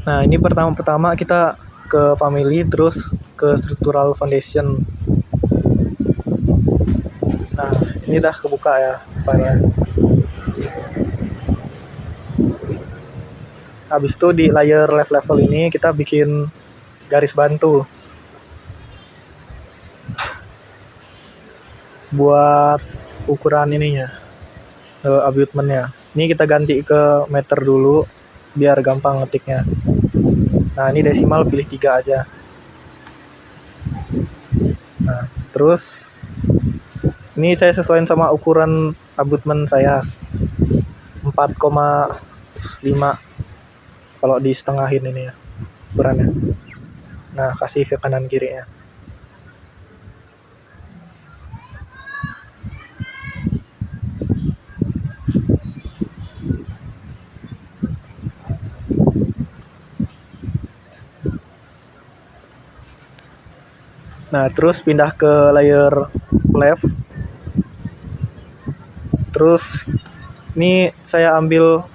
Nah, ini pertama-tama kita ke family, terus ke structural foundation. Nah, ini dah kebuka ya filenya. Habis itu di layer left level ini kita bikin garis bantu buat ukuran ininya, abutmentnya. Ini kita ganti ke meter dulu biar gampang ngetiknya. Nah, ini desimal pilih 3 aja. Nah, terus ini saya sesuaiin sama ukuran abutment saya 4,5 kalau di setengahin ini ya ukurannya. Nah, kasih ke kanan kirinya. Nah, terus pindah ke layer left. Terus ini saya ambil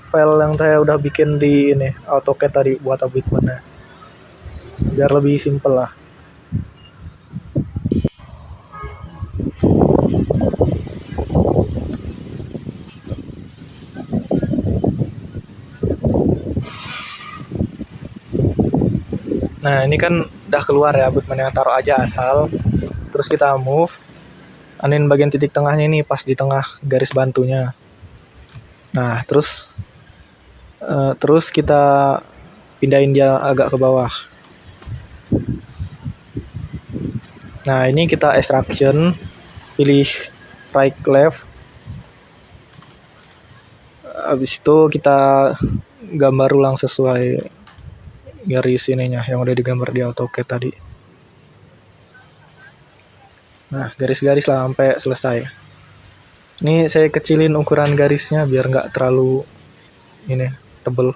file yang saya udah bikin di ini AutoCAD tadi buat abutmentnya, biar lebih simple lah. Nah, ini kan udah keluar ya abutmentnya, taruh aja asal. Terus kita move, anin bagian titik tengahnya ini pas di tengah garis bantunya. Nah, terus kita pindahin dia agak ke bawah. Nah, ini kita extraction, pilih right left. Habis itu kita gambar ulang sesuai garis ininya yang udah digambar di AutoCAD tadi. Nah, garis-garis lah sampai selesai. Ini saya kecilin ukuran garisnya biar nggak terlalu ini tebel.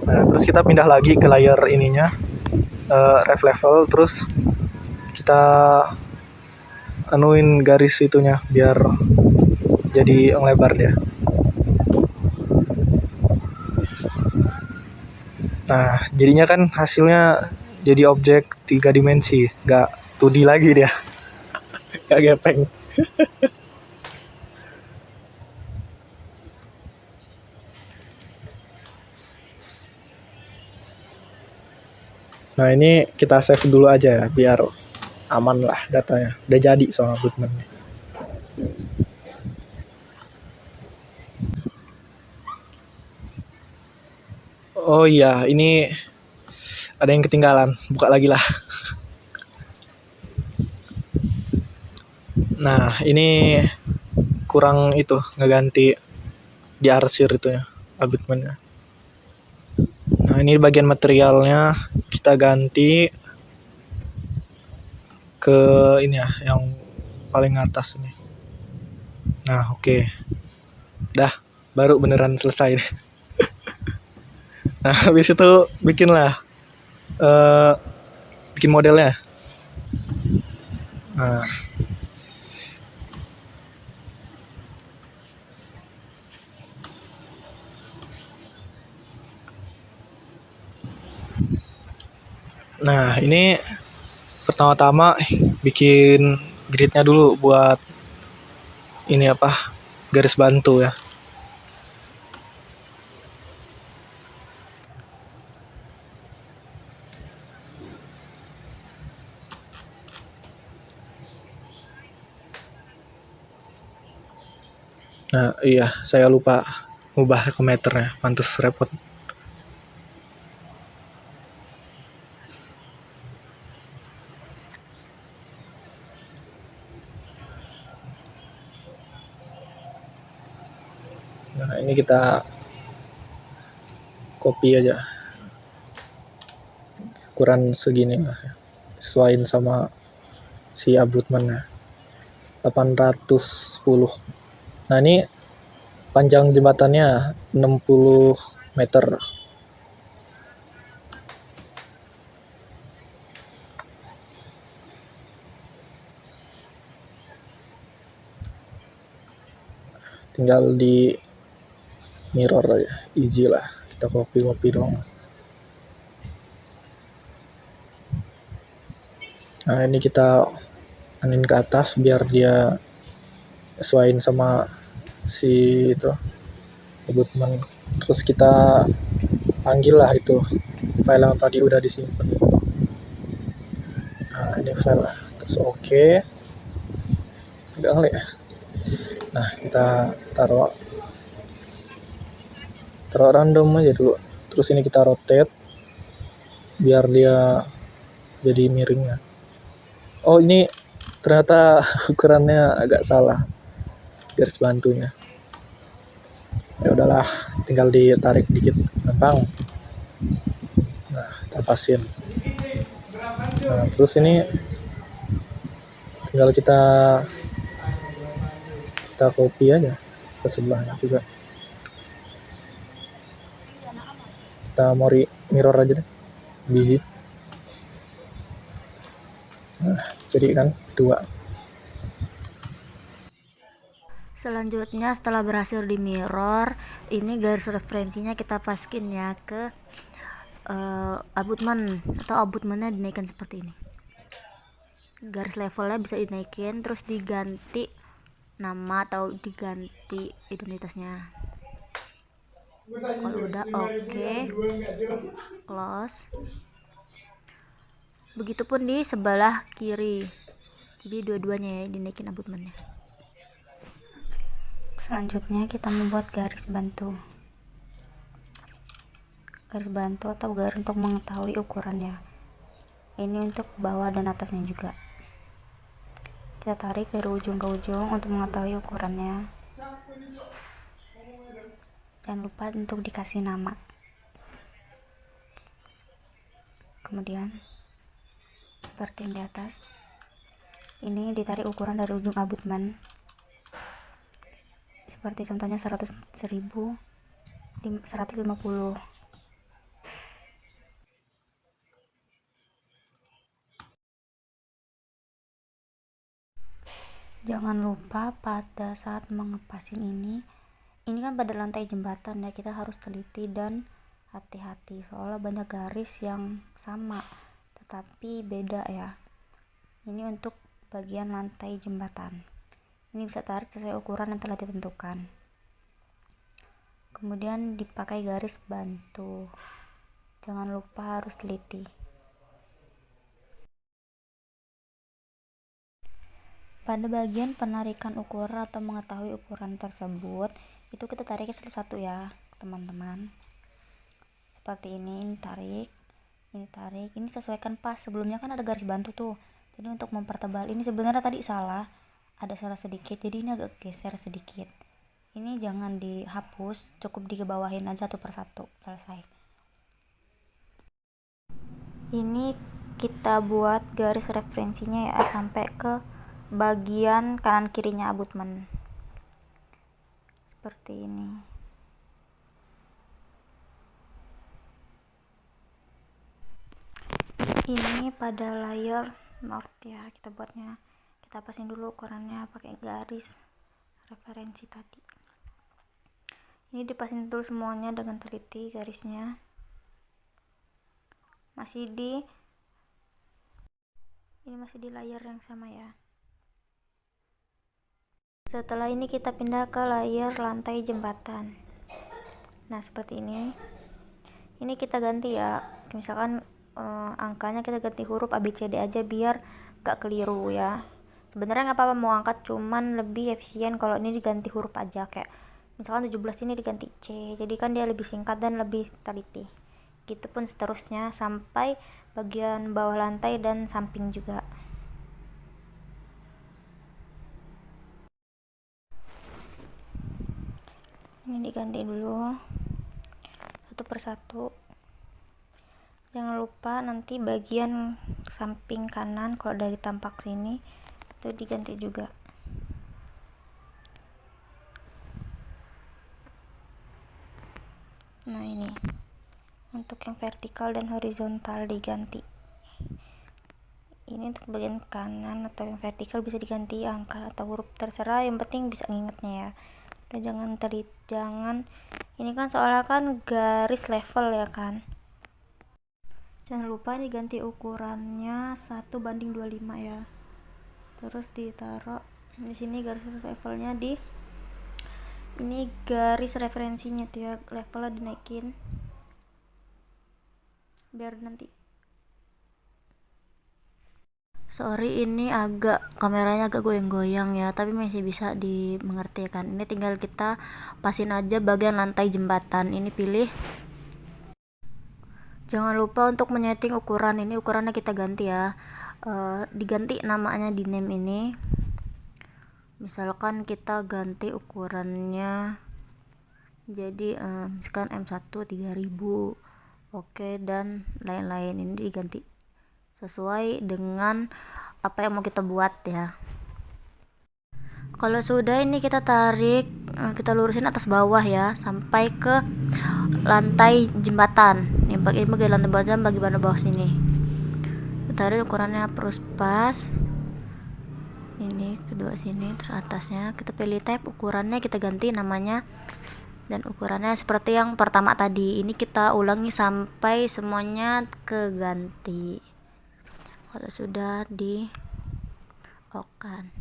Nah, terus kita pindah lagi ke layer ininya, ref level, terus kita anuin garis itunya biar jadi ngelebar dia. Nah, jadinya kan hasilnya jadi objek 3 dimensi, nggak 2D lagi dia. Nggak gepeng. Nah, ini kita save dulu aja ya, biar aman lah datanya. Udah jadi soal abutmentnya. Oh iya, ini ada yang ketinggalan. Buka lagi lah. Nah, ini kurang itu, ngeganti di arsir itu ya, abutmentnya. Nah, ini bagian materialnya kita ganti ke ini ya, yang paling atas ini. Nah, oke. Dah, baru beneran selesai. Nah, habis itu bikinlah bikin modelnya. Nah, ini pertama-tama bikin gridnya dulu buat ini apa, garis bantu ya. Nah, iya, saya lupa ngubah ke meternya, pantes repot. Nah, ini kita copy aja. Ukuran segini lah, sesuaiin sama si abutmentnya. 810. Nah, ini panjang jembatannya 60 meter. tinggal di mirror aja, easy lah, kita copy dong. Nah ini kita anin ke atas biar dia sesuaiin sama si itu abutment. Terus kita panggil lah itu file yang tadi udah disimpan. Nah ini file lah, terus oke. Enggak kali ya. Nah kita taruh random aja dulu, terus ini kita rotate biar dia jadi miringnya. Oh ini ternyata ukurannya agak salah garis bantunya. Ya udahlah, tinggal ditarik dikit, gampang. Nah kita pasin. Nah terus ini tinggal kita copy aja ke sebelahnya juga. Kita mau mirror aja deh, biji. Nah jadi kan 2. Selanjutnya setelah berhasil di mirror, ini garis referensinya kita paskin ya ke abutment atau abutmentnya dinaikkan seperti ini. Garis levelnya bisa dinaikin, terus diganti nama atau diganti identitasnya. Kalau udah oke, close. Begitupun di sebelah kiri, jadi dua-duanya ya dinaikin abutmentnya. Selanjutnya kita membuat garis bantu atau garis untuk mengetahui ukurannya. Ini untuk bawah dan atasnya juga. Kita tarik dari ujung ke ujung untuk mengetahui ukurannya. Jangan lupa untuk dikasih nama. Kemudian seperti yang di atas, ini ditarik ukuran dari ujung abutment. Seperti contohnya 100.000, 150. Jangan lupa pada saat mengepasin ini kan pada lantai jembatan ya, kita harus teliti dan hati-hati soalnya banyak garis yang sama tetapi beda ya. Ini untuk bagian lantai jembatan. Ini bisa tarik sesuai ukuran yang telah ditentukan. Kemudian dipakai garis bantu. Jangan lupa harus teliti. Pada bagian penarikan ukuran atau mengetahui ukuran tersebut, itu kita tariknya satu-satu ya teman-teman. Seperti ini tarik, ini sesuaikan pas. Sebelumnya kan ada garis bantu tuh, jadi untuk mempertebal ini sebenarnya tadi ada salah sedikit, jadi ini agak geser sedikit. Ini jangan dihapus, cukup dibawahin aja satu persatu, selesai. Ini kita buat garis referensinya ya sampai ke bagian kanan kirinya abutment seperti ini. Ini pada layer north ya, kita buatnya, kita pasin dulu ukurannya pakai garis referensi tadi. Ini dipasin dulu semuanya dengan teliti garisnya. Ini masih di layer yang sama ya. Setelah ini kita pindah ke layer lantai jembatan. Nah seperti ini. Ini kita ganti ya, misalkan angkanya kita ganti huruf ABCD aja biar gak keliru ya. Sebenarnya nggak apa-apa mau angkat, cuman lebih efisien kalau ini diganti huruf aja, kayak misalkan 17 ini diganti C, jadi kan dia lebih singkat dan lebih teliti. Gitu pun seterusnya sampai bagian bawah lantai dan samping juga. Ini diganti dulu satu persatu. Jangan lupa nanti bagian samping kanan kalau dari tampak sini itu diganti juga. Nah ini untuk yang vertikal dan horizontal diganti. Ini untuk bagian kanan atau yang vertikal bisa diganti angka atau huruf, terserah, yang penting bisa ngingetnya ya. kita jangan ini kan soalnya kan garis level ya kan, jangan lupa ini ganti ukurannya 1:25 ya. Terus ditaruh di sini garis levelnya, di ini garis referensinya tuh ya, levelnya dinaikin biar nanti. Sorry ini kameranya agak goyang-goyang ya, tapi masih bisa dimengerti kan. Ini tinggal kita pasin aja bagian lantai jembatan. Ini pilih, jangan lupa untuk menyeting ukuran. Ini ukurannya kita ganti ya, diganti namanya di name ini. Misalkan kita ganti ukurannya jadi misalkan M1 3000, oke, dan lain-lain. Ini diganti sesuai dengan apa yang mau kita buat ya. Kalau sudah, ini kita tarik, kita lurusin atas bawah ya sampai ke lantai jembatan. Ini bagi lantai jembatan, bagi bawah sini. Kita tarik ukurannya terus pas. Ini kedua sini, terus atasnya kita pilih tab, ukurannya kita ganti namanya, dan ukurannya seperti yang pertama tadi. Ini kita ulangi sampai semuanya keganti. Kalau sudah di okan,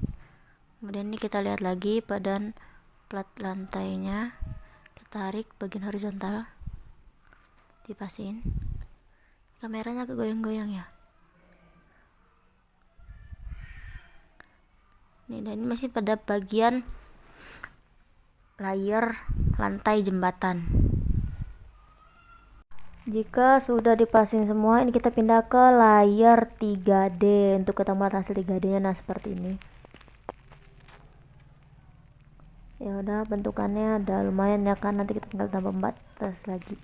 kemudian ini kita lihat lagi badan plat lantainya, kita tarik bagian horizontal, dipasin. Kameranya agak goyang-goyang ya. Nih, dan ini masih pada bagian layer lantai jembatan. Jika sudah dipasin semua, ini kita pindah ke layar 3D untuk kita melihat hasil 3D nya. Nah, seperti ini. Ya udah, bentukannya ada lumayan ya kan, nanti kita tinggal tambah batas lagi.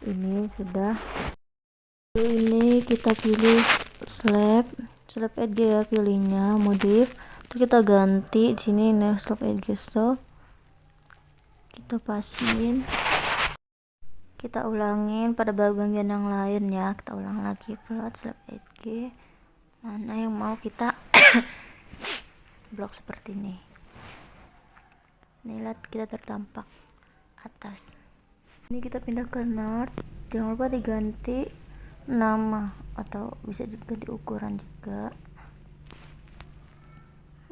Ini sudah. Ini kita pilih slab edge ya, pilihnya modif, terus kita ganti di sini nih slab edge tuh, kita pasin, kita ulangin pada bagian yang lain ya, kita ulang lagi plot slab edge mana yang mau kita blok seperti ini. Nih, lihat kita tertampak atas. Ini kita pindah ke north, jangan lupa diganti nama atau bisa diganti ukuran juga.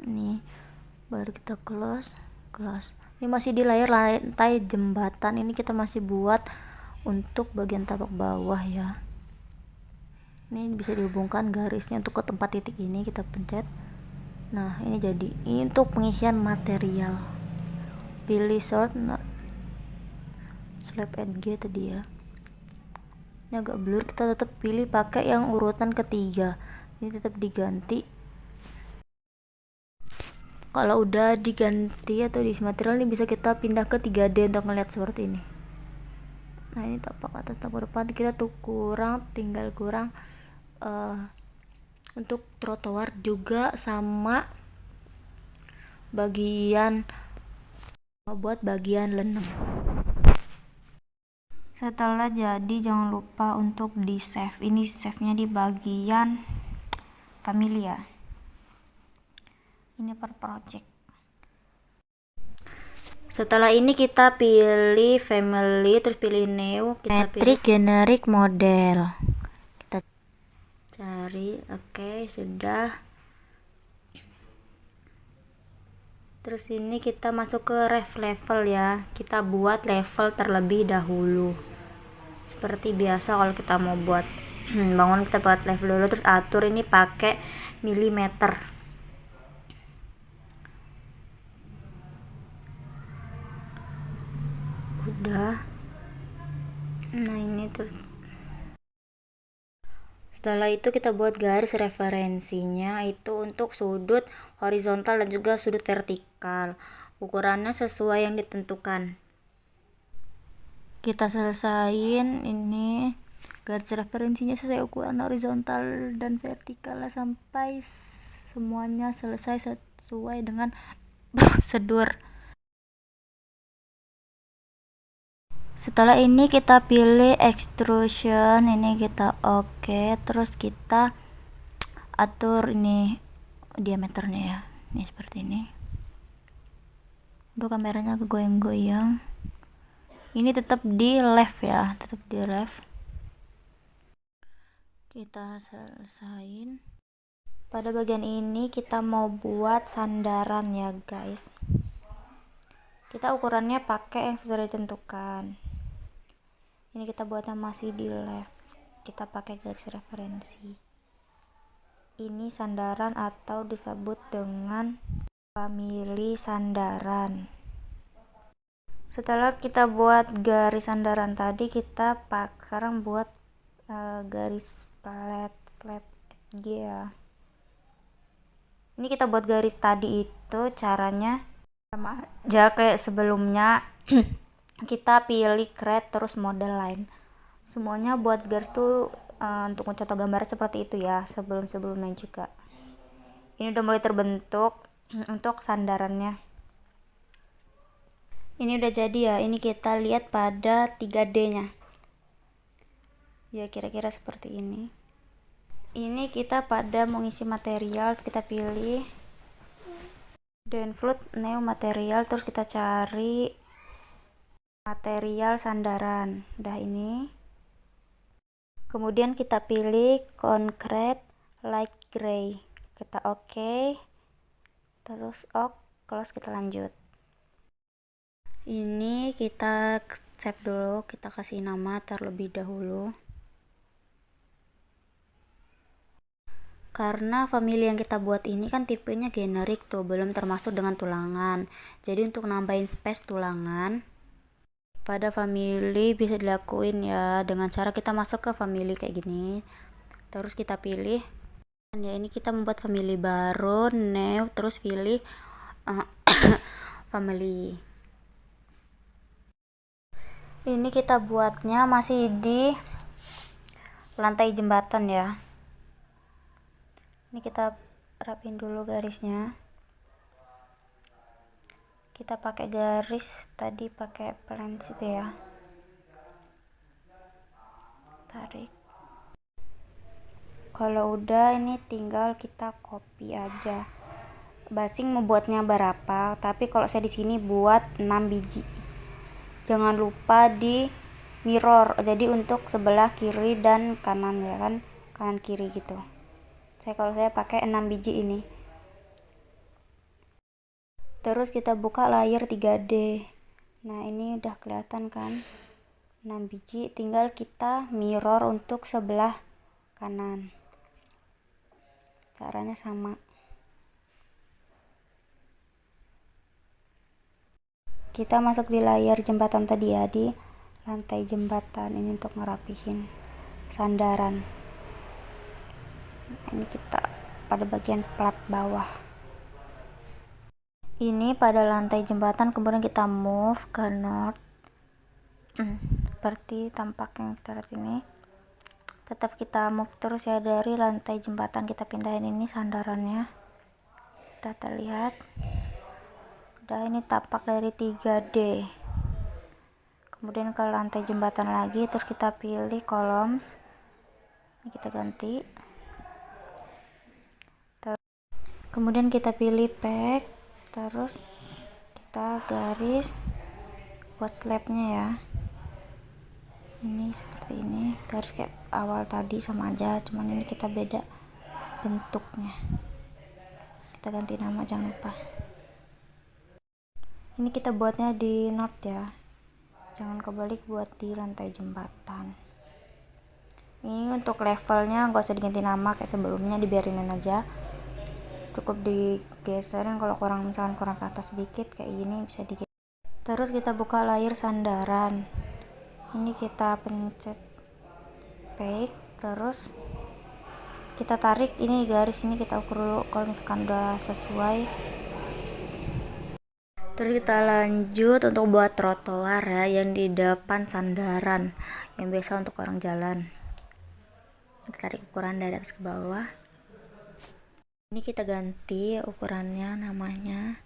Ini baru kita close. Ini masih di layar lantai jembatan. Ini kita masih buat untuk bagian tapak bawah ya. Ini bisa dihubungkan garisnya untuk ke tempat titik ini, kita pencet. Nah, ini jadi. Ini untuk pengisian material. Pilih sort slab edge tadi ya. Ini agak blur, kita tetap pilih pakai yang urutan ketiga. Ini tetap diganti. Kalau udah diganti atau diisi material, ini bisa kita pindah ke 3D untuk melihat seperti ini. Nah, ini tapak atas, tapak depan kita tuh tinggal kurang untuk trotoar juga, sama bagian buat bagian lenong. Setelah jadi, jangan lupa untuk di save. Ini save nya di bagian family ya, ini per project. Setelah ini kita pilih family, terus pilih new, kita pilih generic model, kita cari. Oke, sudah. Terus ini kita masuk ke ref level ya, kita buat level terlebih dahulu. Seperti biasa kalau kita mau buat bangun, kita buat level dulu, terus atur ini pakai milimeter. Udah. Nah, ini terus setelah itu kita buat garis referensinya itu untuk sudut horizontal dan juga sudut vertikal. Ukurannya sesuai yang ditentukan. Kita selesain ini garis referensinya sesuai ukuran horizontal dan vertikal sampai semuanya selesai sesuai dengan prosedur. Setelah ini kita pilih extrusion, ini kita oke, terus kita atur ini diameternya ya, ini seperti ini. Aduh, kameranya kegoyang-goyang. Ini tetap di left ya, tetap di left. Kita selesain. Pada bagian ini kita mau buat sandaran ya guys. Kita ukurannya pakai yang sudah ditentukan. Ini kita buatnya masih di left. Kita pakai garis referensi. Ini sandaran atau disebut dengan famili sandaran. Setelah kita buat garis sandaran tadi, kita sekarang buat garis flat slab ya. Ini kita buat garis tadi itu caranya sama aja kayak sebelumnya. Kita pilih create terus model line. Semuanya buat garis tuh untuk mencontoh gambar seperti itu ya, sebelumnya juga. Ini udah mulai terbentuk untuk sandarannya. Ini udah jadi ya. Ini kita lihat pada 3D nya ya, kira-kira seperti ini. Ini kita pada mengisi material, kita pilih download new material, terus kita cari material sandaran. Udah ini. Kemudian kita pilih concrete light gray. Kita oke. Terus close, kita lanjut. Ini kita save dulu, kita kasih nama terlebih dahulu. Karena famili yang kita buat ini kan tipenya generik tuh, belum termasuk dengan tulangan. Jadi untuk nambahin space tulangan pada famili bisa dilakuin ya dengan cara kita masuk ke famili kayak gini. Terus kita pilih ya, ini kita membuat famili baru, new, terus pilih family. Ini kita buatnya masih di lantai jembatan ya. Ini kita rapin dulu garisnya. Kita pakai garis tadi, pakai plan situ ya. Tarik. Kalau udah, ini tinggal kita copy aja. Basing membuatnya berapa, tapi kalau saya di sini buat 6 biji. Jangan lupa di mirror, jadi untuk sebelah kiri dan kanan ya kan, kanan kiri gitu. Kalau saya pakai 6 biji ini. Terus kita buka layar 3D. Nah, ini udah kelihatan kan 6 biji, tinggal kita mirror untuk sebelah kanan. Caranya sama. Kita masuk di layar jembatan tadi ya, di lantai jembatan ini untuk ngerapihin sandaran. Ini kita pada bagian plat bawah. Ini pada lantai jembatan, kemudian kita move ke north. Seperti tampak yang kita lihat ini. Tetap kita move terus ya, dari lantai jembatan kita pindahin ini sandarannya. Kita terlihat. Udah, ini tampak dari 3D. Kemudian ke lantai jembatan lagi, terus kita pilih columns. Ini kita ganti. Kemudian kita pilih pack, terus kita garis buat slabnya ya. Ini seperti ini, garis kayak awal tadi sama aja, cuman ini kita beda bentuknya. Kita ganti nama, jangan lupa. Ini kita buatnya di north ya, jangan kebalik buat di lantai jembatan. Ini untuk levelnya nggak usah diganti nama kayak sebelumnya, dibiarinin aja. Cukup digeserin kalau misalkan kurang ke atas sedikit kayak gini bisa digeser. Terus kita buka layar sandaran. Ini kita pencet pack, terus kita tarik ini garis ini, kita ukur dulu kalau misalkan udah sesuai. Terus kita lanjut untuk buat trotoar ya, yang di depan sandaran yang biasa untuk orang jalan. Kita tarik ukuran dari atas ke bawah. Ini kita ganti ukurannya, namanya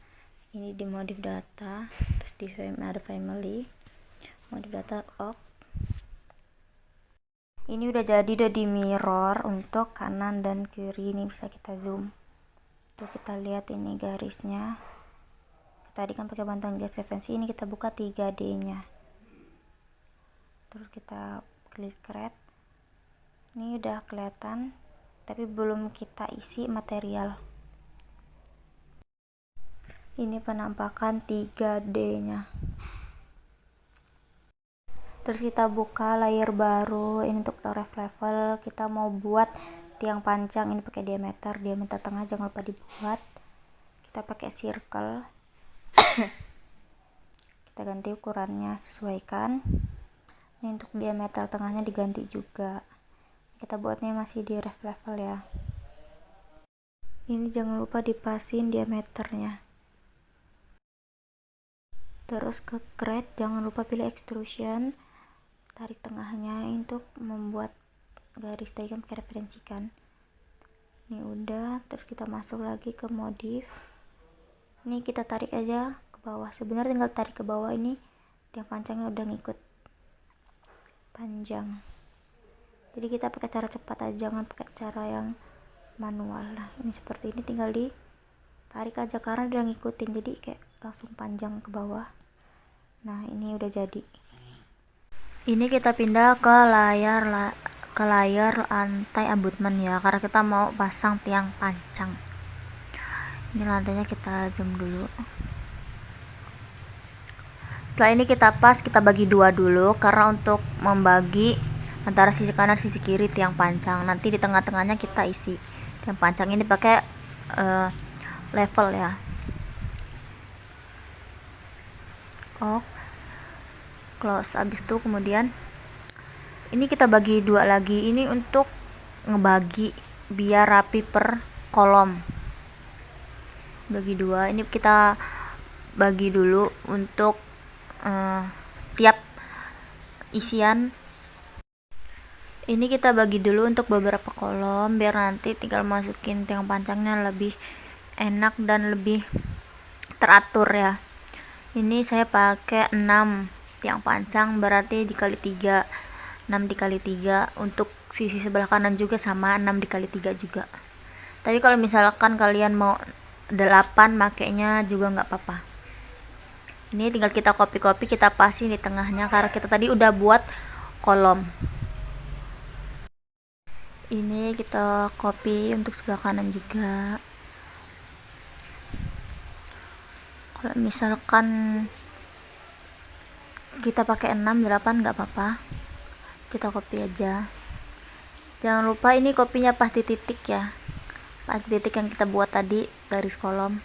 ini di modif data, terus di ada family, modif data off. Ini udah jadi, udah di mirror untuk kanan dan kiri. Ini bisa kita zoom tuh, kita lihat ini garisnya tadi kan pakai bantuan garis referensi, ini kita buka 3D nya, terus kita klik create. Ini udah kelihatan tapi belum kita isi material. Ini penampakan 3D nya. Terus kita buka layer baru. Ini untuk ref level, kita mau buat tiang panjang. Ini pakai diameter tengah jangan lupa dibuat. Kita pakai circle. Kita ganti ukurannya, sesuaikan. Ini untuk diameter tengahnya diganti juga. Kita buatnya masih di ref level ya. Ini jangan lupa dipasin diameternya. Terus ke create, jangan lupa pilih extrusion, tarik tengahnya untuk membuat garis. Tadi kan pakai referensi kan. Ini udah, terus kita masuk lagi ke modif. Ini kita tarik aja ke bawah. Sebenarnya tinggal tarik ke bawah, ini tiang panjangnya udah ngikut panjang. Jadi kita pakai cara cepat aja, jangan pakai cara yang manual. Nah, ini seperti ini tinggal ditarik aja karena udah ngikutin, jadi kayak langsung panjang ke bawah. Nah, ini udah jadi. Ini kita pindah ke layar lantai abutmen ya, karena kita mau pasang tiang panjang. Ini lantainya kita zoom dulu. Setelah ini kita bagi dua dulu, karena untuk membagi antara sisi kanan sisi kiri tiang panjang. Nanti di tengah-tengahnya kita isi tiang panjang. Ini pakai level ya. Close. Habis itu kemudian ini kita bagi dua lagi. Ini untuk ngebagi biar rapi per kolom. Bagi dua. Ini kita bagi dulu untuk tiap isian. Ini kita bagi dulu untuk beberapa kolom biar nanti tinggal masukin tiang panjangnya lebih enak dan lebih teratur ya. Ini saya pakai 6 tiang panjang, berarti dikali 3, 6 dikali 3. Untuk sisi sebelah kanan juga sama, 6 dikali 3 juga. Tapi kalau misalkan kalian mau 8 makainya juga nggak apa-apa. Ini tinggal kita copy kita pasin di tengahnya karena kita tadi udah buat kolom. Ini kita copy untuk sebelah kanan juga. Kalau misalkan kita pakai 6, 8 nggak apa-apa, kita copy aja. Jangan lupa ini kopinya pas di titik ya, pas di titik yang kita buat tadi, garis kolom.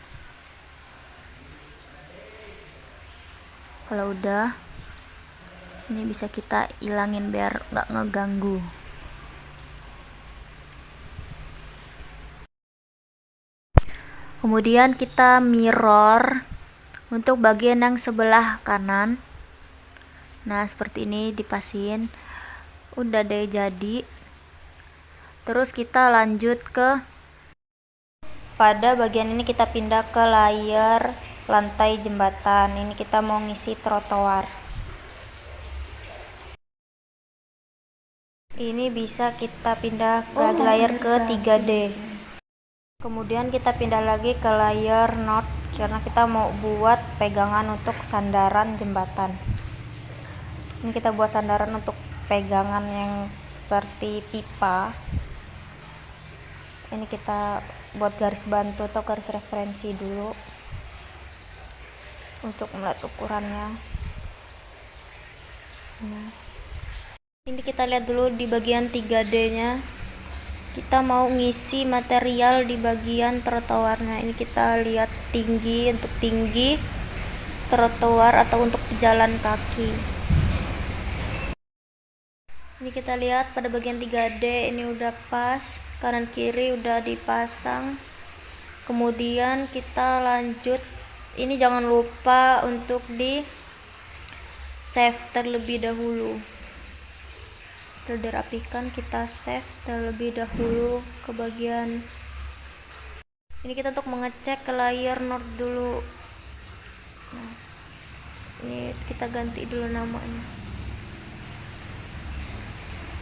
Kalau udah, ini bisa kita ilangin biar nggak ngeganggu. Kemudian kita mirror untuk bagian yang sebelah kanan. Nah, seperti ini dipasin. Udah deh jadi. Terus kita lanjut ke pada bagian ini, kita pindah ke layar lantai jembatan. Ini kita mau ngisi trotoar. Ini bisa kita pindah ke layar ke 3D. Kemudian kita pindah lagi ke layar north karena kita mau buat pegangan untuk sandaran jembatan. Ini kita buat sandaran untuk pegangan yang seperti pipa. Ini kita buat garis bantu atau garis referensi dulu untuk melihat ukurannya. Nah, ini kita lihat dulu di bagian 3D nya. Kita mau ngisi material di bagian trotoarnya. Ini kita lihat tinggi, untuk tinggi trotoar atau untuk pejalan kaki. Ini kita lihat pada bagian 3D ini udah pas, kanan kiri udah dipasang. Kemudian kita lanjut. Ini jangan lupa untuk di save terlebih dahulu. Dirapikan, kita save terlebih dahulu ke bagian ini. Kita untuk mengecek ke layar north dulu. Nah, ini kita ganti dulu namanya.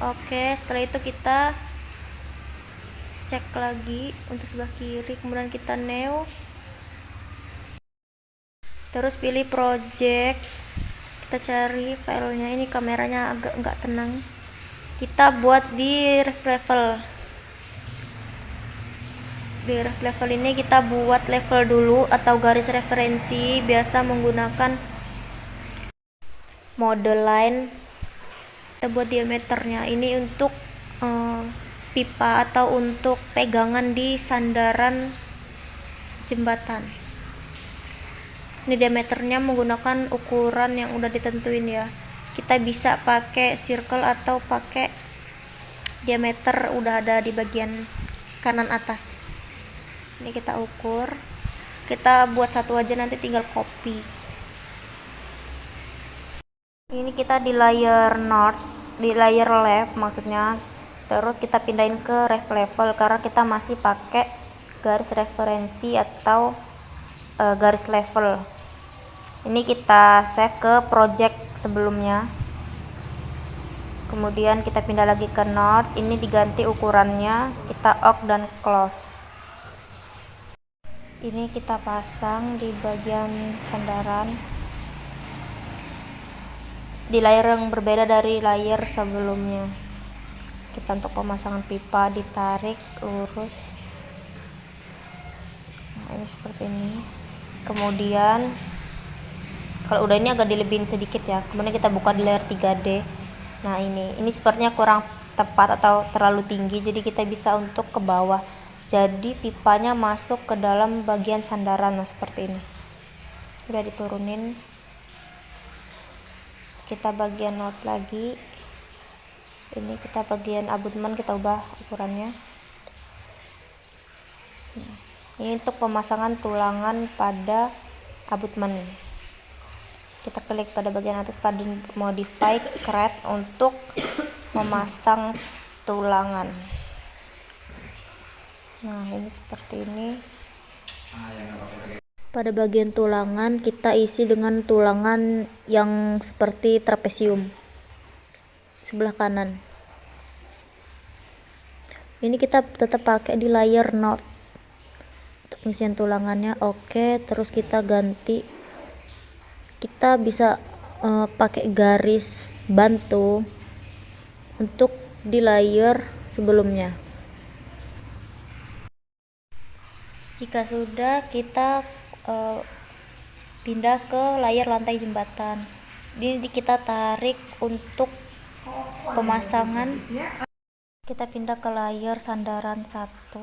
Oke, setelah itu kita cek lagi untuk sebelah kiri, kemudian kita new. terus pilih project, kita cari filenya. Ini kameranya agak nggak tenang, kita buat di ref level. Di ref level ini kita buat level dulu atau garis referensi, biasa menggunakan mode line. Kita buat diameternya ini untuk pipa atau untuk pegangan di sandaran jembatan. Ini diameternya menggunakan ukuran yang udah ditentuin ya. Kita bisa pakai circle atau pakai diameter udah ada di bagian kanan atas. Ini kita ukur, kita buat satu aja, nanti tinggal copy. Ini kita di layer north, di layer left maksudnya. Terus kita pindahin ke ref level karena kita masih pakai garis referensi atau garis level. Ini kita save ke project sebelumnya. Kemudian kita pindah lagi ke north, ini diganti ukurannya, kita oak dan close. Ini kita pasang di bagian sandaran di layer yang berbeda dari layer sebelumnya. Kita untuk pemasangan pipa ditarik lurus, nah ini seperti ini. Kemudian kalau udah ini agak dilebihin sedikit ya, kemudian kita buka di layer 3D. Nah ini sepertinya kurang tepat atau terlalu tinggi, jadi kita bisa untuk ke bawah, jadi pipanya masuk ke dalam bagian sandaran. Nah seperti ini udah diturunin. Kita bagian not lagi, ini kita bagian abutmen kita ubah ukurannya. Nah, ini untuk pemasangan tulangan pada abutmen. Kita klik pada bagian atas pada modify create untuk memasang tulangan. Nah ini seperti ini. Pada bagian tulangan kita isi dengan tulangan yang seperti trapesium sebelah kanan. Ini kita tetap pakai di layer north untuk pengisian tulangannya. Oke, terus kita ganti, kita bisa pakai garis bantu untuk di layer sebelumnya. Jika sudah, kita pindah ke layar lantai jembatan. Ini kita tarik untuk pemasangan. Kita pindah ke layar sandaran 1.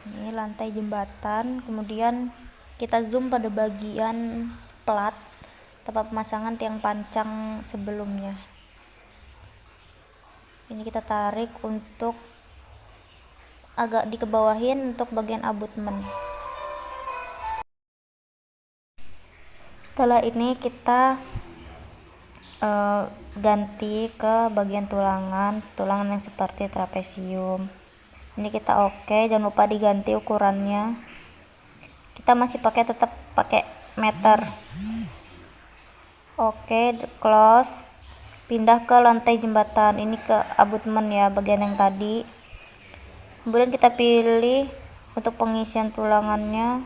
Ini lantai jembatan. Kemudian kita zoom pada bagian plat tempat pemasangan tiang pancang sebelumnya. Ini kita tarik untuk agak dikebawahin untuk bagian abutmen. Setelah ini kita ganti ke bagian tulangan yang seperti trapesium. Ini kita oke, jangan lupa diganti ukurannya. Kita masih tetap pakai meter. Oke, close. Pindah ke lantai jembatan, ini ke abutmen ya, bagian yang tadi. Kemudian kita pilih untuk pengisian tulangannya.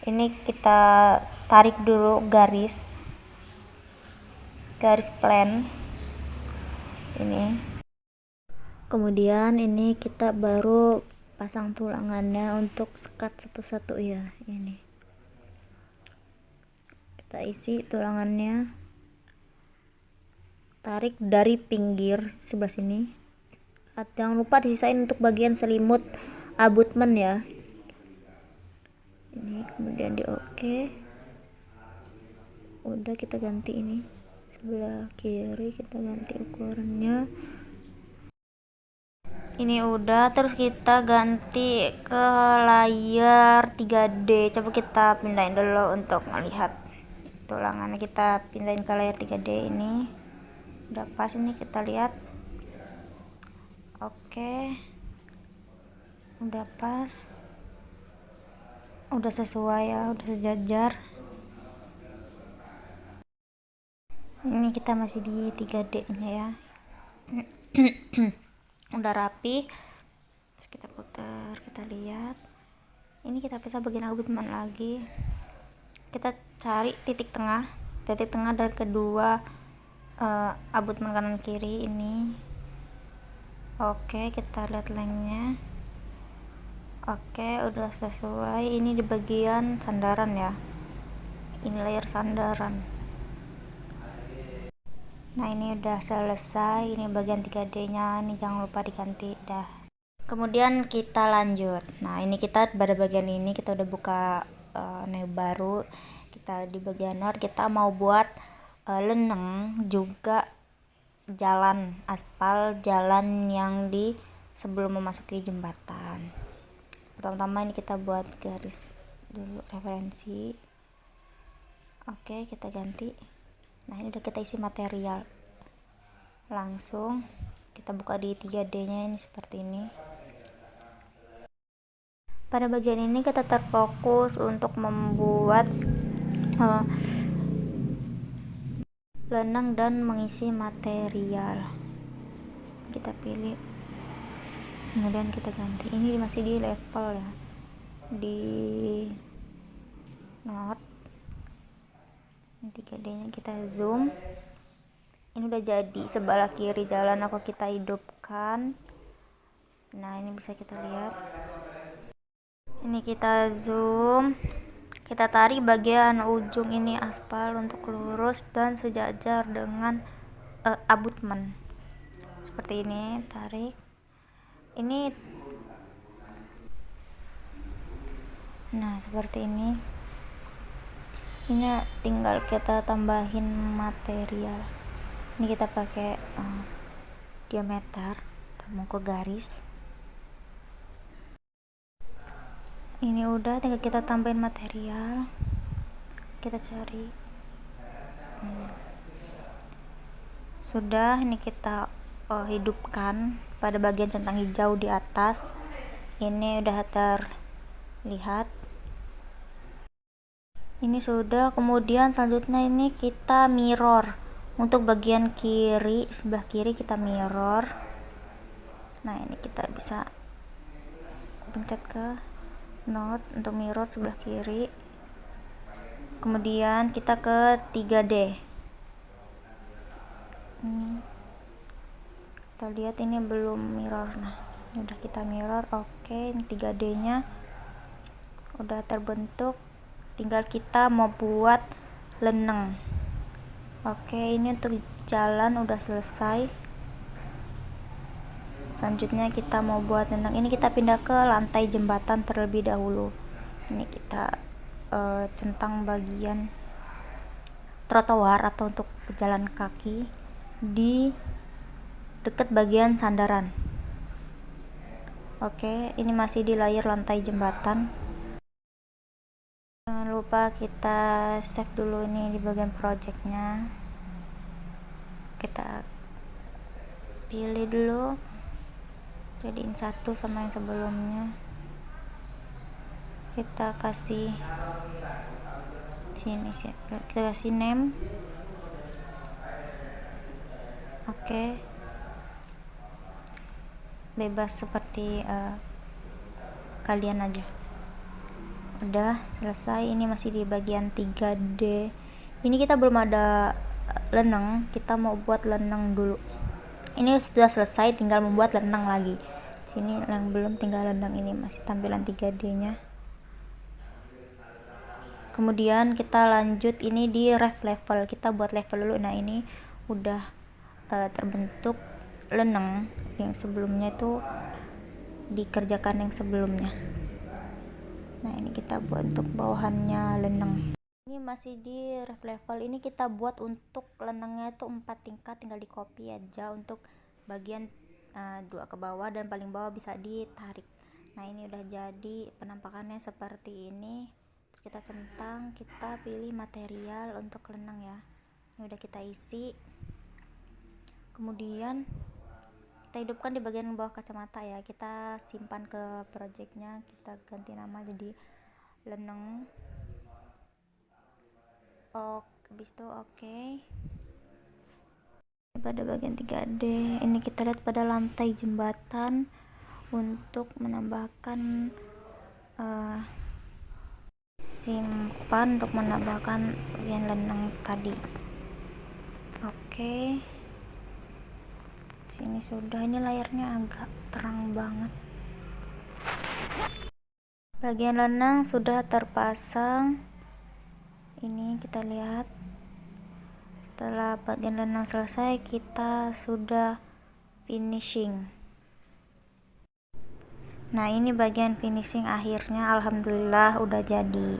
Ini kita tarik dulu garis plan ini. Kemudian ini kita baru pasang tulangannya untuk sekat satu-satu ya. Ini kita isi tulangannya, tarik dari pinggir sebelah sini. Jangan lupa disisain untuk bagian selimut abutmen ya. Ini kemudian di oke. Udah, kita ganti ini sebelah kiri, kita ganti ukurannya. Ini udah, terus kita ganti ke layar 3D. Coba kita pindahin dulu untuk melihat tulangannya. Kita pindahin ke layar 3D ini. Udah pas, ini kita lihat. Oke, udah pas, udah sesuai ya, udah sejajar. Ini kita masih di 3D nya ya. Udah rapi. Terus kita putar, kita lihat. Ini kita pisah bagian abutmen lagi. kita cari titik tengah dari kedua abutmen kanan kiri ini. Oke, kita lihat lengthnya. Oke, udah sesuai. Ini di bagian sandaran ya, ini layer sandaran. Nah, ini udah selesai. Ini bagian 3D nya, ini jangan lupa diganti dah. Kemudian kita lanjut. Nah, ini kita pada bagian ini kita udah buka new baru. Kita di bagian north kita mau buat leneng juga jalan aspal, jalan yang di sebelum memasuki jembatan. Pertama-tama ini kita buat garis dulu referensi. Oke, kita ganti. Nah, ini udah kita isi material. Langsung kita buka di 3D nya ini seperti ini. Pada bagian ini kita terfokus untuk membuat lenang dan mengisi material. Kita pilih, kemudian kita ganti. Ini masih di level ya, di north. Ini 3D nya kita zoom. Ini udah jadi, sebelah kiri jalan aku kita hidupkan. Nah, ini bisa kita lihat. Ini kita zoom, kita tarik bagian ujung ini aspal untuk lurus dan sejajar dengan abutmen. Seperti ini, tarik. Ini nah, seperti ini. Ini tinggal kita tambahin material. Ini kita pakai diameter, mau ke garis. Ini udah, tinggal kita tambahin material. Kita cari. Sudah, ini kita hidupkan pada bagian centang hijau di atas. Ini udah terlihat. Ini sudah. Kemudian selanjutnya ini kita mirror. Untuk bagian kiri, sebelah kiri kita mirror. Nah, ini kita bisa pencet ke node untuk mirror sebelah kiri. Kemudian kita ke 3D. Kita lihat ini belum mirror. Nah, ini udah kita mirror. Oke, ini 3D nya udah terbentuk. Tinggal kita mau buat leneng. Oke, ini untuk jalan udah selesai. Selanjutnya kita mau buat leneng. Ini kita pindah ke lantai jembatan terlebih dahulu. Ini kita centang bagian trotoar atau untuk pejalan kaki di dekat bagian sandaran. Oke, ini masih di layer lantai jembatan. Jangan lupa kita save dulu ini di bagian projectnya. Kita pilih dulu, jadiin satu sama yang sebelumnya. Kita kasih sini sih, kita kasih name. Oke, bebas seperti kalian aja. Udah selesai. Ini masih di bagian 3D. Ini kita belum ada leneng, kita mau buat leneng dulu. Ini sudah selesai, tinggal membuat leneng lagi. Sini yang belum, tinggal leneng. Ini masih tampilan 3D nya. Kemudian kita lanjut ini di ref level, kita buat level dulu. Nah, ini udah terbentuk leneng. Yang sebelumnya itu dikerjakan yang sebelumnya. Nah, ini kita buat untuk bawahannya leneng. Ini masih di ref level. Ini kita buat untuk lenengnya itu 4 tingkat, tinggal di copy aja. Untuk bagian 2 ke bawah dan paling bawah bisa ditarik. Nah, ini udah jadi penampakannya seperti ini. Kita centang, kita pilih material untuk leneng ya. Ini udah kita isi. Kemudian kita hidupkan di bagian bawah kacamata ya. Kita simpan ke projectnya, kita ganti nama jadi leneng. Habis itu oke. Pada bagian 3D ini kita lihat pada lantai jembatan untuk menambahkan simpan untuk menambahkan bagian lenang tadi. Oke, sini sudah, ini layarnya agak terang banget. Bagian lenang sudah terpasang. Ini kita lihat, setelah bagian lenang selesai kita sudah finishing. Nah, ini bagian finishing akhirnya, alhamdulillah udah jadi.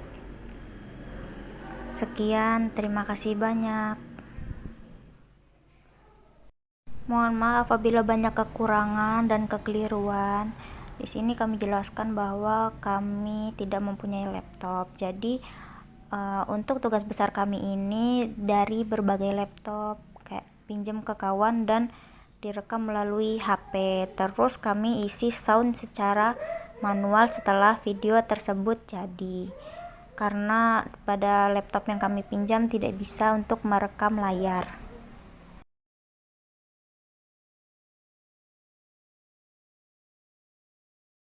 Sekian, terima kasih banyak. Mohon maaf apabila banyak kekurangan dan kekeliruan. Di sini kami jelaskan bahwa kami tidak mempunyai laptop. Jadi untuk tugas besar kami ini dari berbagai laptop, kayak pinjam ke kawan dan direkam melalui HP. Terus kami isi sound secara manual setelah video tersebut jadi. Karena pada laptop yang kami pinjam tidak bisa untuk merekam layar.